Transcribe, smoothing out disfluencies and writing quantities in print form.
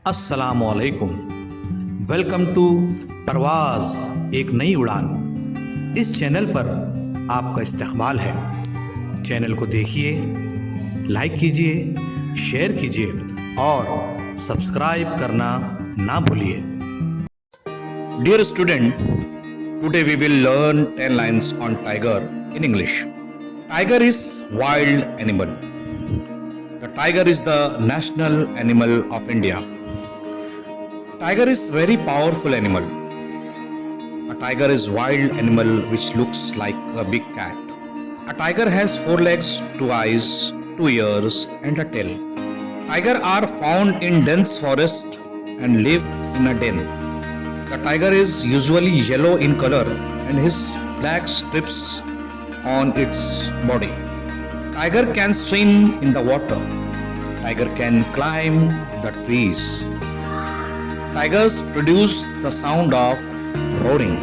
अस्सलामुअलैकुम। Welcome to परवाज़ एक नई उड़ान। इस चैनल पर आपका इस्तकबाल है। चैनल को देखिए, लाइक कीजिए, शेयर कीजिए और सब्सक्राइब करना ना भूलिए। Dear student, today we will learn 10 lines on tiger in English. Tiger is wild animal. The tiger is the national animal of India. Tiger is very powerful animal. A tiger is wild animal which looks like a big cat. A tiger has 4 legs, 2 eyes, 2 ears and a tail. Tiger are found in dense forest and live in a den. The tiger is usually yellow in color and has black strips on its body. Tiger can swim in the water. Tiger can climb the trees. Tigers produce the sound of roaring.